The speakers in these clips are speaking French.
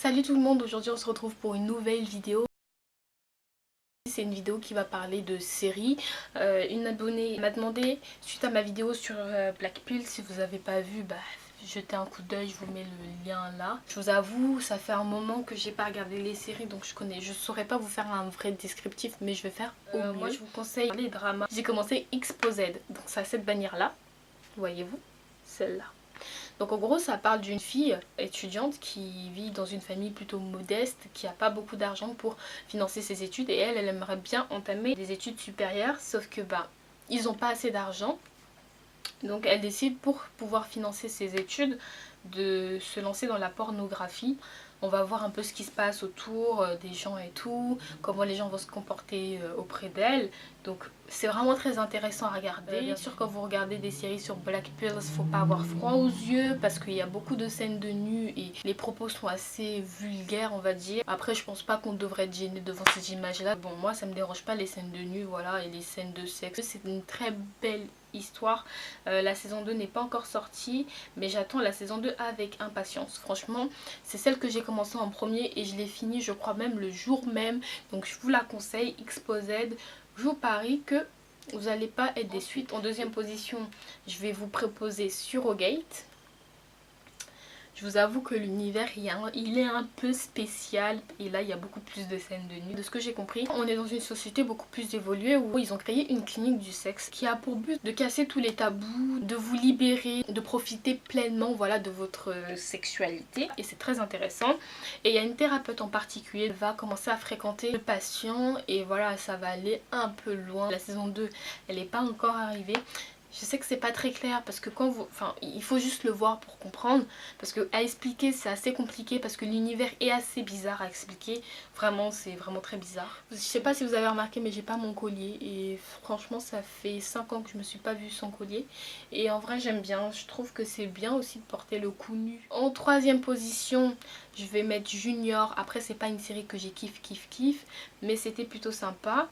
Salut tout le monde, aujourd'hui on se retrouve pour une nouvelle vidéo. C'est une vidéo qui va parler de séries. Une abonnée m'a demandé, suite à ma vidéo sur Black Pill, si vous n'avez pas vu, jetez un coup d'œil, je vous mets le lien là. Je vous avoue, ça fait un moment que j'ai pas regardé les séries, donc je saurais pas vous faire un vrai descriptif, mais je vais faire au mieux. Moi je vous conseille les dramas. J'ai commencé Exposed, donc c'est à cette bannière là, voyez-vous, celle-là. Donc en gros ça parle d'une fille étudiante qui vit dans une famille plutôt modeste, qui n'a pas beaucoup d'argent pour financer ses études, et elle aimerait bien entamer des études supérieures, sauf que ils n'ont pas assez d'argent. Donc elle décide, pour pouvoir financer ses études, de se lancer dans la pornographie. On va voir un peu ce qui se passe autour des gens et tout, comment les gens vont se comporter auprès d'elle. Donc c'est vraiment très intéressant à regarder. Bien sûr, quand vous regardez des séries sur Black Pills, faut pas avoir froid aux yeux parce qu'il y a beaucoup de scènes de nu et les propos sont assez vulgaires, on va dire. Après, je pense pas qu'on devrait être gêné devant ces images-là. Bon, moi ça me dérange pas les scènes de nu, voilà, et les scènes de sexe. C'est une très belle histoire. La saison 2 n'est pas encore sortie, mais j'attends la saison 2 avec impatience. Franchement, c'est celle que j'ai commencé en premier et je l'ai finie, je crois même le jour même. Donc je vous la conseille, Exposed. Je vous parie que vous n'allez pas être déçus. En deuxième position, je vais vous proposer Surrogate. Je vous avoue que l'univers il est un peu spécial et là il y a beaucoup plus de scènes de nu. De ce que j'ai compris, on est dans une société beaucoup plus évoluée où ils ont créé une clinique du sexe qui a pour but de casser tous les tabous, de vous libérer, de profiter pleinement, voilà, de votre sexualité, et c'est très intéressant. Et il y a une thérapeute en particulier qui va commencer à fréquenter le patient et voilà, ça va aller un peu loin. La saison 2 elle n'est pas encore arrivée. Je sais que c'est pas très clair parce que il faut juste le voir pour comprendre, parce que à expliquer c'est assez compliqué parce que l'univers est assez bizarre à expliquer. Vraiment, c'est vraiment très bizarre. Je sais pas si vous avez remarqué, mais j'ai pas mon collier et franchement ça fait 5 ans que je me suis pas vue sans collier et en vrai j'aime bien. Je trouve que c'est bien aussi de porter le cou nu. En troisième position, je vais mettre Junior. Après c'est pas une série que j'ai kiff, mais c'était plutôt sympa.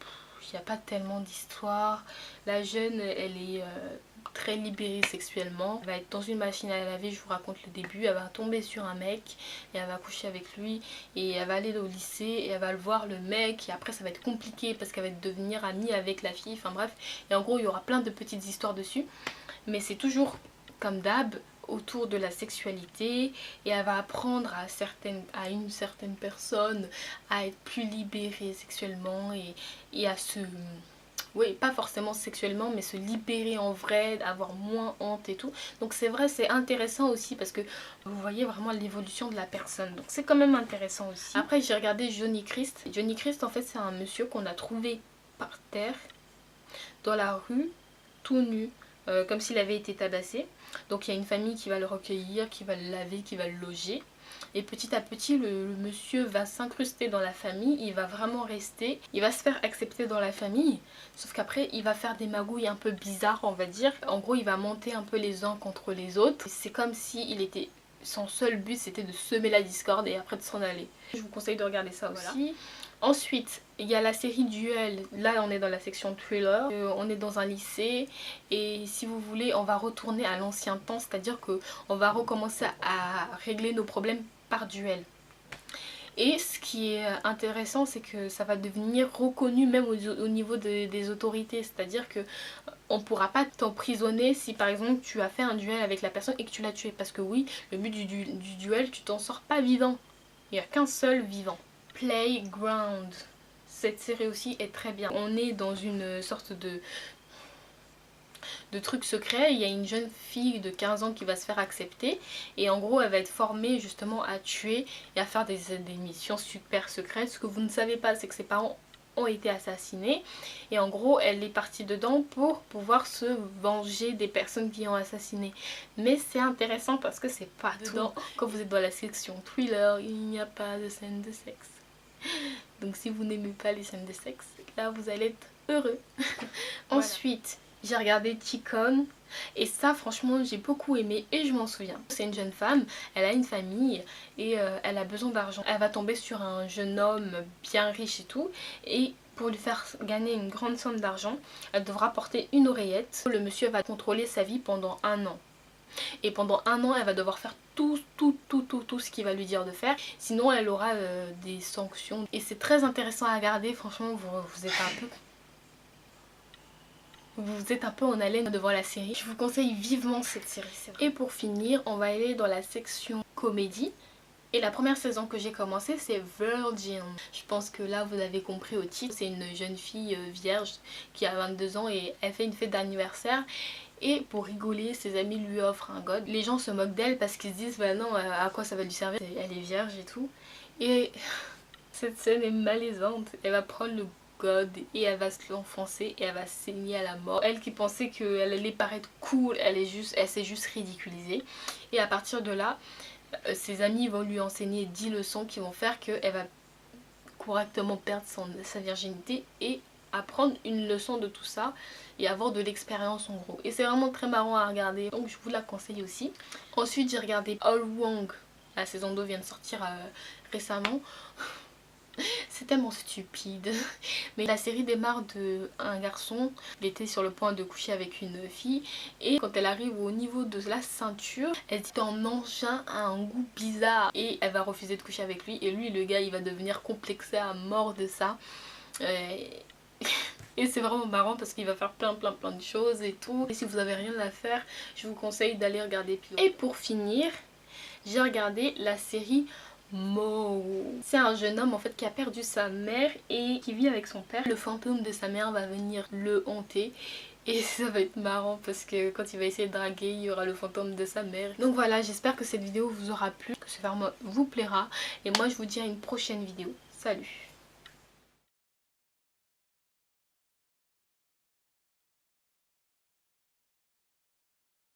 Il n'y a pas tellement d'histoire. La jeune, elle est très libérée sexuellement. Elle va être dans une machine à laver, je vous raconte le début. Elle va tomber sur un mec et elle va coucher avec lui. Et elle va aller au lycée et elle va le voir, le mec. Et après ça va être compliqué parce qu'elle va devenir amie avec la fille. Enfin bref. Et en gros il y aura plein de petites histoires dessus. Mais c'est toujours comme d'hab autour de la sexualité, et elle va apprendre à une certaine personne à être plus libérée sexuellement et à se... Oui, pas forcément sexuellement, mais se libérer en vrai, avoir moins honte et tout. Donc c'est vrai, c'est intéressant aussi parce que vous voyez vraiment l'évolution de la personne. Donc c'est quand même intéressant aussi. Après j'ai regardé Johnny Christ. Johnny Christ en fait c'est un monsieur qu'on a trouvé par terre dans la rue, tout nu. Comme s'il avait été tabassé. Donc il y a une famille qui va le recueillir, qui va le laver, qui va le loger. Et petit à petit le monsieur va s'incruster dans la famille, il va vraiment rester, il va se faire accepter dans la famille. Sauf qu'après il va faire des magouilles un peu bizarres, on va dire. En gros il va monter un peu les uns contre les autres. C'est comme si son seul but c'était de semer la discorde et après de s'en aller. Je vous conseille de regarder ça aussi. Voilà. Ensuite, il y a la série Duel. Là, on est dans la section thriller. On est dans un lycée et si vous voulez, on va retourner à l'ancien temps. C'est-à-dire qu'on va recommencer à régler nos problèmes par duel. Et ce qui est intéressant, c'est que ça va devenir reconnu même au niveau des autorités. C'est-à-dire que on ne pourra pas t'emprisonner si par exemple tu as fait un duel avec la personne et que tu l'as tué. Parce que oui, le but du duel, tu t'en sors pas vivant. Il n'y a qu'un seul vivant. Playground. Cette série aussi est très bien. On est dans une sorte de truc secret. Il y a une jeune fille de 15 ans qui va se faire accepter. Et en gros, elle va être formée justement à tuer et à faire des missions super secrètes. Ce que vous ne savez pas, c'est que ses parents ont été assassinés. Et en gros, elle est partie dedans pour pouvoir se venger des personnes qui ont assassiné. Mais c'est intéressant parce que c'est pas dedans. Quand vous êtes dans la section thriller, il n'y a pas de scène de sexe. Donc si vous n'aimez pas les scènes de sexe, là vous allez être heureux. Voilà. Ensuite, j'ai regardé Ticon et ça franchement j'ai beaucoup aimé et je m'en souviens. C'est une jeune femme, elle a une famille et elle a besoin d'argent. Elle va tomber sur un jeune homme bien riche et tout, et pour lui faire gagner une grande somme d'argent, elle devra porter une oreillette. Le monsieur va contrôler sa vie pendant 1 an. Et pendant 1 an, elle va devoir faire tout ce qu'il va lui dire de faire, sinon elle aura des sanctions. Et c'est très intéressant à regarder, franchement vous êtes un peu en haleine devant la série. Je vous conseille vivement cette série. Et pour finir, on va aller dans la section comédie. Et la première saison que j'ai commencé, c'est Virgin. Je pense que là vous avez compris au titre, c'est une jeune fille vierge qui a 22 ans et elle fait une fête d'anniversaire. Et pour rigoler, ses amis lui offrent un god. Les gens se moquent d'elle parce qu'ils se disent bah non, à quoi ça va lui servir, elle est vierge et tout. Et cette scène est malaisante. Elle va prendre le god et elle va se l'enfoncer et elle va saigner à la mort. Elle qui pensait qu'elle allait paraître cool, elle s'est juste ridiculisée. Et à partir de là, ses amis vont lui enseigner 10 leçons qui vont faire qu'elle va correctement perdre sa virginité et apprendre une leçon de tout ça et avoir de l'expérience en gros. Et c'est vraiment très marrant à regarder, donc je vous la conseille aussi. Ensuite j'ai regardé All Wrong, la saison 2 vient de sortir récemment. C'est tellement stupide. Mais la série démarre de un garçon, il était sur le point de coucher avec une fille et quand elle arrive au niveau de la ceinture, elle dit ton engin a un goût bizarre et elle va refuser de coucher avec lui et lui le gars il va devenir complexé à mort de ça. Et c'est vraiment marrant parce qu'il va faire plein de choses et tout. Et si vous avez rien à faire, je vous conseille d'aller regarder Pio. Et pour finir, j'ai regardé la série Mo. C'est un jeune homme en fait qui a perdu sa mère et qui vit avec son père. Le fantôme de sa mère va venir le hanter. Et ça va être marrant parce que quand il va essayer de draguer, il y aura le fantôme de sa mère. Donc voilà, j'espère que cette vidéo vous aura plu, que ce format vous plaira. Et moi je vous dis à une prochaine vidéo. Salut!